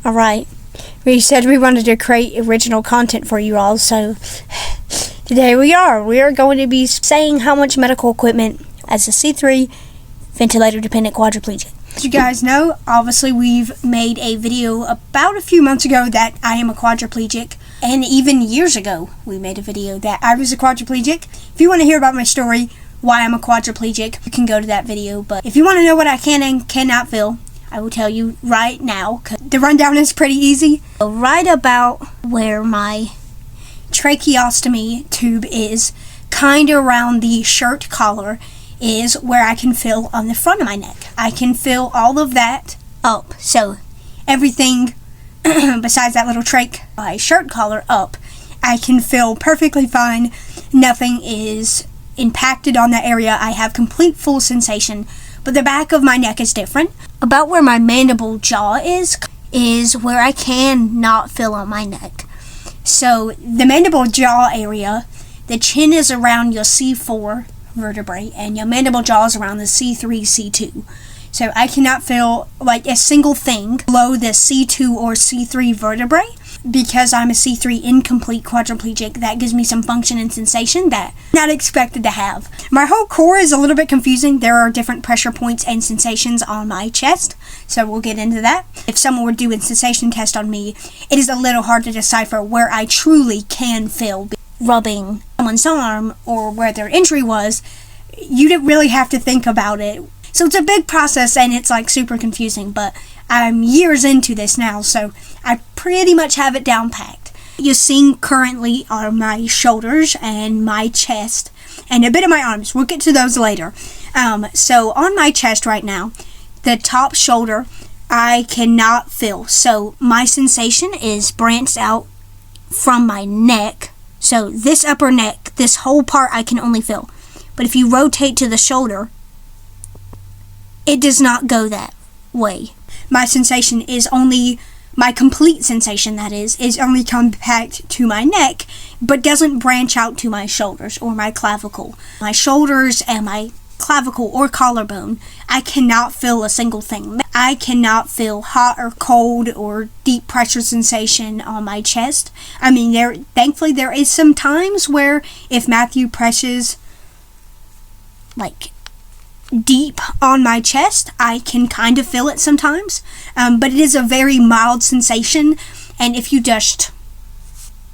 Alright, we said we wanted to create original content for you all, so today we are. We are going to be saying how much medical equipment as a C3 ventilator-dependent quadriplegic. As you guys know, obviously we've made a video about a few months ago that I am a quadriplegic, and even years ago we made a video that I was a quadriplegic. If you want to hear about my story, why I'm a quadriplegic, you can go to that video. But if you want to know what I can and cannot feel, I will tell you right now, because the rundown is pretty easy. Right about where my tracheostomy tube is, kind of around the shirt collar, is where I can feel on the front of my neck. I can feel all of that up. So everything besides that little my shirt collar up, I can feel perfectly fine. Nothing is impacted on that area. I have complete full sensation, but the back of my neck is different. About where my mandible jaw is where I can not feel on my neck. So the mandible jaw area, the chin is around your C4 vertebrae, and your mandible jaw is around the C3, C2. So I cannot feel like a single thing below the C2 or C3 vertebrae. Because I'm a C3 incomplete quadriplegic, that gives me some function and sensation that I'm not expected to have. My whole core is a little bit confusing. There are different pressure points and sensations on my chest, so we'll get into that. If someone were doing a sensation test on me, it is a little hard to decipher where I truly can feel. Rubbing someone's arm or where their injury was, you don't really have to think about it. So it's a big process and it's like super confusing, but I'm years into this now, so I pretty much have it down packed. You're seeing currently are my shoulders and my chest and a bit of my arms. We'll get to those later. So on my chest right now, the top shoulder, I cannot feel. So my sensation is branched out from my neck. So this upper neck, this whole part I can only feel. But if you rotate to the shoulder, it does not go that way. My sensation is only, my complete sensation that is only compact to my neck, but doesn't branch out to my shoulders or my clavicle. My shoulders and my clavicle or collarbone, I cannot feel a single thing. I cannot feel hot or cold or deep pressure sensation on my chest. I mean, thankfully there is some times where if Matthew presses like deep on my chest, I can kind of feel it sometimes, but it is a very mild sensation, and if you just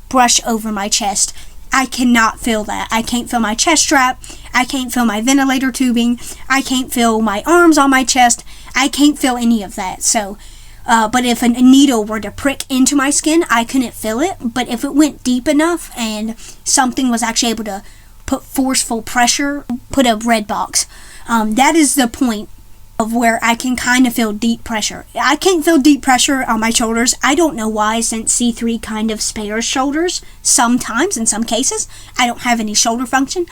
brush over my chest, I cannot feel that. I can't feel my chest strap, I can't feel my ventilator tubing, I can't feel my arms on my chest, I can't feel any of that. So but if a needle were to prick into my skin, I couldn't feel it, but if it went deep enough and something was actually able to put forceful pressure, put a red box. That is the point of where I can kind of feel deep pressure. I can't feel deep pressure on my shoulders. I don't know why, since C3 kind of spares shoulders sometimes, in some cases. I don't have any shoulder function.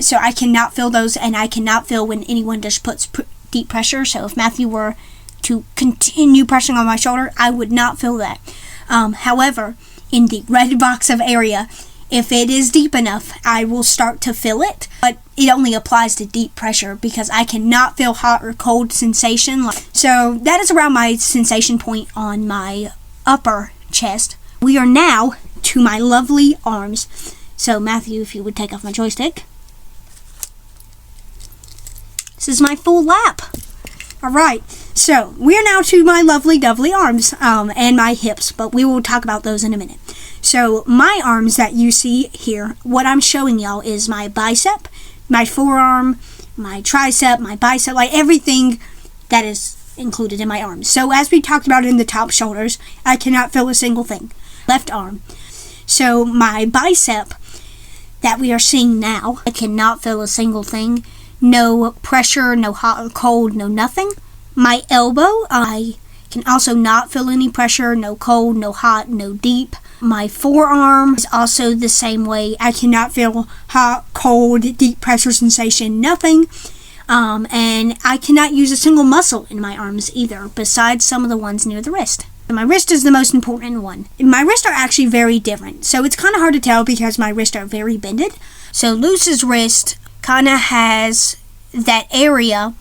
So I cannot feel those, and I cannot feel when anyone just puts deep pressure. So if Matthew were to continue pressing on my shoulder, I would not feel that. However, in the red box of area, if it is deep enough, I will start to feel it, but it only applies to deep pressure because I cannot feel hot or cold sensation. So that is around my sensation point on my upper chest. We are now to my lovely arms. So Matthew, if you would take off my joystick. This is my full lap. Alright, so we are now to my lovely dovely arms and my hips, but we will talk about those in a minute. So my arms that you see here, what I'm showing y'all is my bicep, my forearm, my tricep, my bicep, like everything that is included in my arms. So as we talked about in the top shoulders, I cannot feel a single thing. Left arm. So my bicep that we are seeing now, I cannot feel a single thing. No pressure, no hot or cold, no nothing. My elbow, I can also not feel any pressure, no cold, no hot, no deep. My forearm is also the same way. I cannot feel hot, cold, deep pressure sensation, nothing. And I cannot use a single muscle in my arms either, besides some of the ones near the wrist. My wrist is the most important one. My wrists are actually very different, so it's kind of hard to tell because my wrists are very bended. So Luce's wrist kind of has that area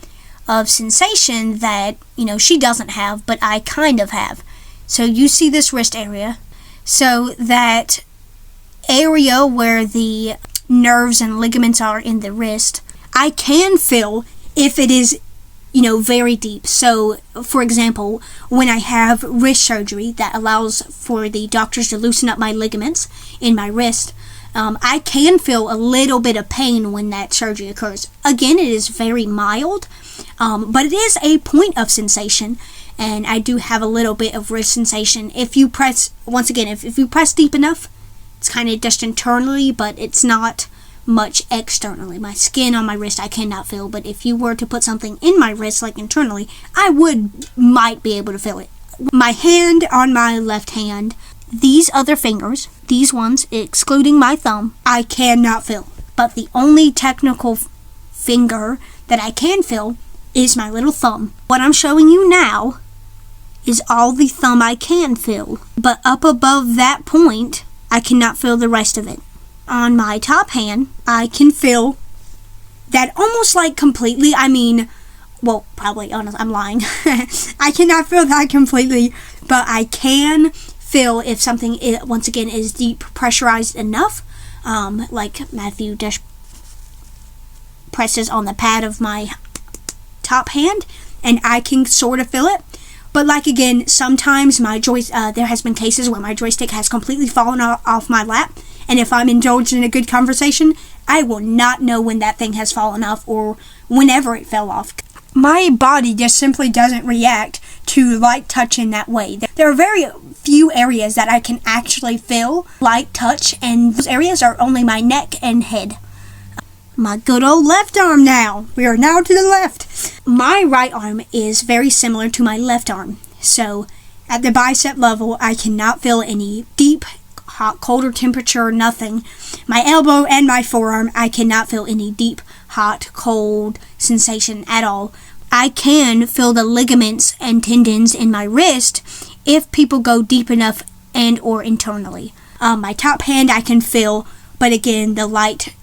of sensation that, she doesn't have, but I kind of have. So you see this wrist area. So that area where the nerves and ligaments are in the wrist, I can feel if it is, very deep. So, for example, when I have wrist surgery that allows for the doctors to loosen up my ligaments in my wrist, I can feel a little bit of pain when that surgery occurs. Again, it is very mild, but it is a point of sensation, and I do have a little bit of wrist sensation. If you press, once again, if you press deep enough, it's kind of just internally, but it's not much externally. My skin on my wrist I cannot feel, but if you were to put something in my wrist, like internally, I might be able to feel it. My hand on my left hand, these other fingers, these ones, excluding my thumb, I cannot feel. But the only technical finger that I can feel is my little thumb. What I'm showing you now is all the thumb I can feel. But up above that point, I cannot feel the rest of it. On my top hand, I can feel that almost like completely. Probably, honestly, I'm lying. I cannot feel that completely, but I can feel if something, once again, is deep pressurized enough, like Matthew just presses on the pad of my top hand, and I can sort of feel it. But like again, sometimes my there has been cases where my joystick has completely fallen off my lap, and if I'm indulged in a good conversation, I will not know when that thing has fallen off or whenever it fell off. My body just simply doesn't react to light touch in that way. There are very few areas that I can actually feel light touch, and those areas are only my neck and head. My good old left arm now. We are now to the left. My right arm is very similar to my left arm. So at the bicep level, I cannot feel any deep, hot, cold, or temperature, nothing. My elbow and my forearm, I cannot feel any deep, hot, cold sensation at all. I can feel the ligaments and tendons in my wrist if people go deep enough and or internally. My top hand I can feel, but again, the light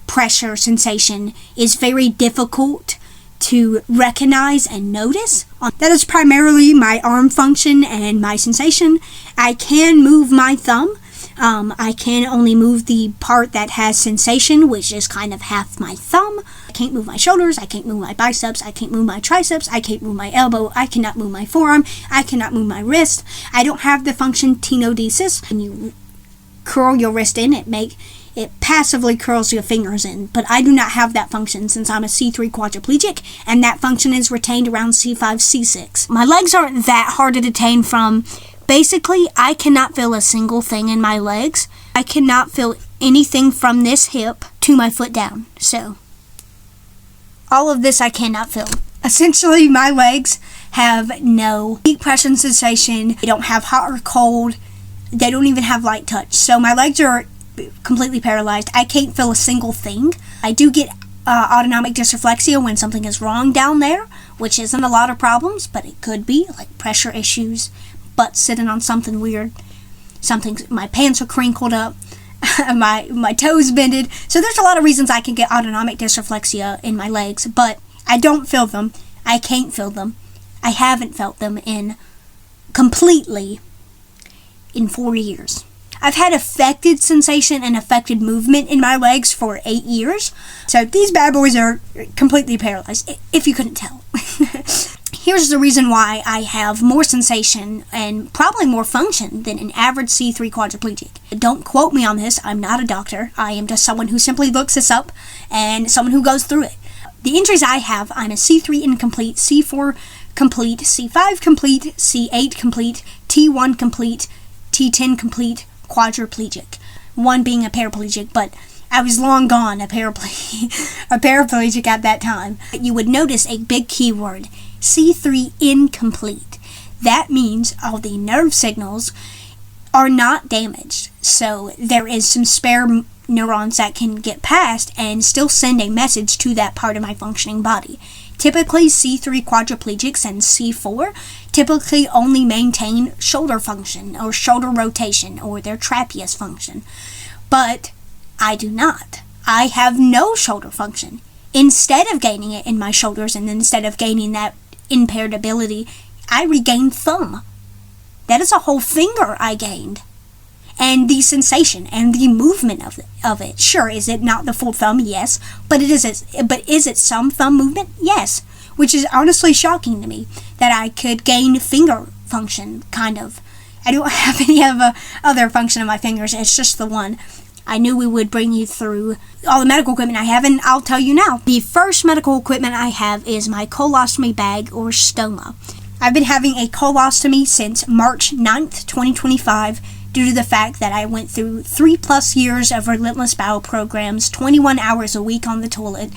pressure sensation is very difficult to recognize and notice. That is primarily my arm function and my sensation. I can move my thumb. I can only move the part that has sensation, which is kind of half my thumb. I can't move my shoulders, I can't move my biceps, I can't move my triceps, I can't move my elbow, I cannot move my forearm, I cannot move my wrist. I don't have the function tenodesis. When you curl your wrist in, it passively curls your fingers in, but I do not have that function since I'm a C3 quadriplegic, and that function is retained around C5, C6. My legs aren't that hard to detain from. Basically, I cannot feel a single thing in my legs. I cannot feel anything from this hip to my foot down. So, all of this I cannot feel. Essentially, my legs have no heat pressure sensation. They don't have hot or cold. They don't even have light touch. So my legs are completely paralyzed. I can't feel a single thing. I do get autonomic dysreflexia when something is wrong down there, which isn't a lot of problems, but it could be, like pressure issues, butt sitting on something weird, my pants are crinkled up, my toes bended. So there's a lot of reasons I can get autonomic dysreflexia in my legs, but I don't feel them. I can't feel them. I haven't felt them completely in 4 years. I've had affected sensation and affected movement in my legs for 8 years. So these bad boys are completely paralyzed, if you couldn't tell. Here's the reason why I have more sensation and probably more function than an average C3 quadriplegic. Don't quote me on this. I'm not a doctor. I am just someone who simply looks this up and someone who goes through it. The injuries I have, I'm a C3 incomplete, C4 complete, C5 complete, C8 complete, T1 complete, T10 complete, quadriplegic. One being a paraplegic, but I was long gone a paraplegic at that time. You would notice a big keyword, C3 incomplete. That means all the nerve signals are not damaged. So there is some spare neurons that can get past and still send a message to that part of my functioning body. Typically, C3 quadriplegics and C4 typically only maintain shoulder function or shoulder rotation or their trapezius function. But I do not. I have no shoulder function. Instead of gaining it in my shoulders and instead of gaining that impaired ability, I regain thumb. That is a whole finger I gained. And the sensation and the movement of it. Sure, is it not the full thumb? Yes. But is it some thumb movement? Yes. Which is honestly shocking to me, that I could gain finger function, kind of. I don't have any other function of my fingers. It's just the one. I knew we would bring you through all the medical equipment I have, and I'll tell you now. The first medical equipment I have is my colostomy bag, or stoma. I've been having a colostomy since March 9th, 2025, due to the fact that I went through 3+ years of relentless bowel programs, 21 hours a week on the toilet,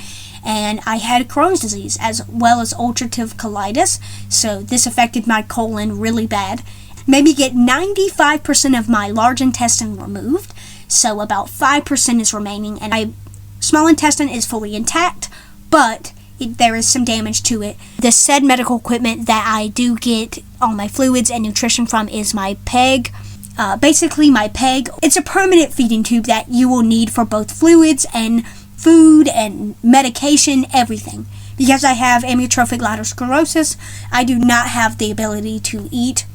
and I had Crohn's disease, as well as ulcerative colitis, so this affected my colon really bad. Maybe get 95% of my large intestine removed, so about 5% is remaining, and my small intestine is fully intact, but there is some damage to it. The said medical equipment that I do get all my fluids and nutrition from is my PEG. Basically, my PEG, it's a permanent feeding tube that you will need for both fluids and food and medication, everything. Because I have amyotrophic lateral sclerosis, I do not have the ability to eat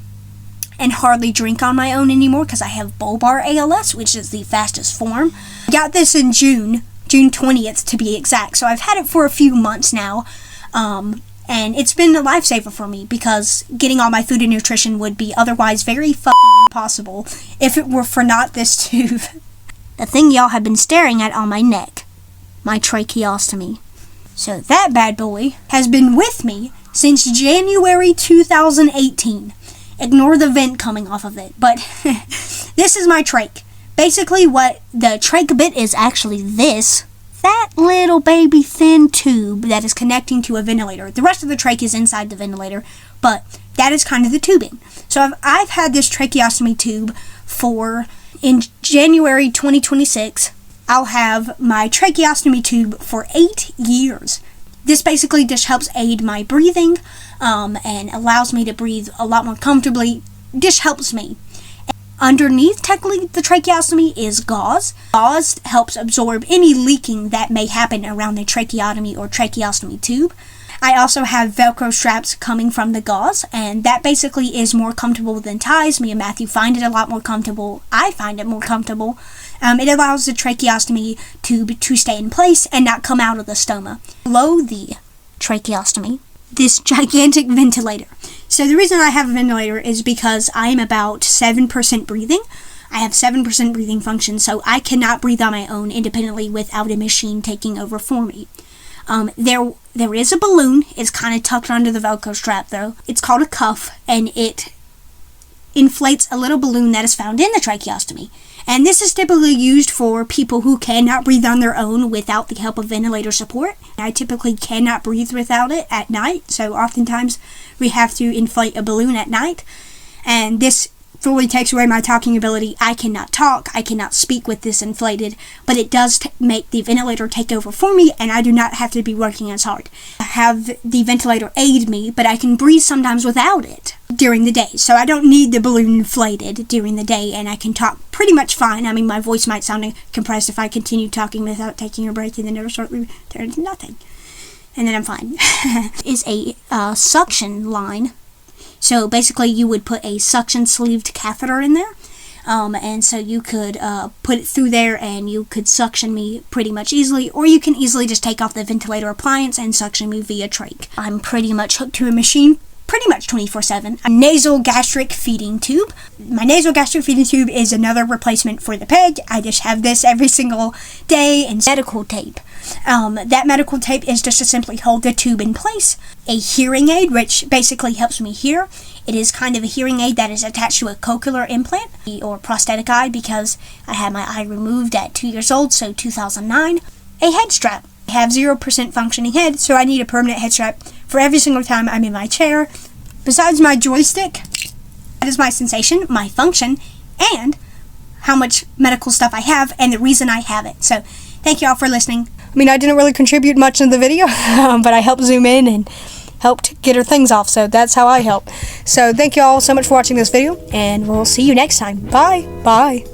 and hardly drink on my own anymore because I have bulbar ALS, which is the fastest form. I got this in June 20th to be exact, so I've had it for a few months now, and it's been a lifesaver for me because getting all my food and nutrition would be otherwise very fucking impossible if it were for not this tube. The thing y'all have been staring at on my neck, my tracheostomy. So that bad boy has been with me since January 2018. Ignore the vent coming off of it, but this is my trach. Basically, what the trach bit is actually that little baby thin tube that is connecting to a ventilator. The rest of the trach is inside the ventilator, but that is kind of the tubing. So I've had this tracheostomy tube in January 2026, I'll have my tracheostomy tube for 8 years. This basically just helps aid my breathing, and allows me to breathe a lot more comfortably. Just helps me. Underneath, technically, the tracheostomy is gauze. Gauze helps absorb any leaking that may happen around the tracheotomy or tracheostomy tube. I also have Velcro straps coming from the gauze, and that basically is more comfortable than ties. Me and Matthew find it a lot more comfortable. I find it more comfortable. It allows the tracheostomy tube to stay in place and not come out of the stoma. Below the tracheostomy, this gigantic ventilator. So the reason I have a ventilator is because I am about 7% breathing. I have 7% breathing function, so I cannot breathe on my own independently without a machine taking over for me. There is a balloon. It's kind of tucked under the Velcro strap, though. It's called a cuff, and it inflates a little balloon that is found in the tracheostomy. And this is typically used for people who cannot breathe on their own without the help of ventilator support. I typically cannot breathe without it at night, so oftentimes we have to inflate a balloon at night. And this fully takes away my talking ability. I cannot talk, I cannot speak with this inflated, but it does make the ventilator take over for me, and I do not have to be working as hard. I have the ventilator aid me, but I can breathe sometimes without it during the day, so I don't need the balloon inflated during the day, and I can talk pretty much fine. I mean, my voice might sound compressed if I continue talking without taking a break, and then it'll shortly turn to nothing, and then I'm fine. Is a suction line. So basically you would put a suction sleeved catheter in there, and so you could put it through there and you could suction me pretty much easily, or you can easily just take off the ventilator appliance and suction me via trach. I'm pretty much hooked to a machine pretty much 24/7. A nasal gastric feeding tube. My nasal gastric feeding tube is another replacement for the PEG. I just have this every single day. And medical tape. That medical tape is just to simply hold the tube in place. A hearing aid, which basically helps me hear. It is kind of a hearing aid that is attached to a cochlear implant or prosthetic eye, because I had my eye removed at 2 years old, so 2009. A head strap. I have 0% functioning head, so I need a permanent head strap for every single time I'm in my chair. Besides my joystick, that is my sensation, my function, and how much medical stuff I have, and the reason I have it. So, thank you all for listening. I mean, I didn't really contribute much in the video, but I helped zoom in and helped get her things off, so that's how I help. So, thank you all so much for watching this video, and we'll see you next time. Bye! Bye!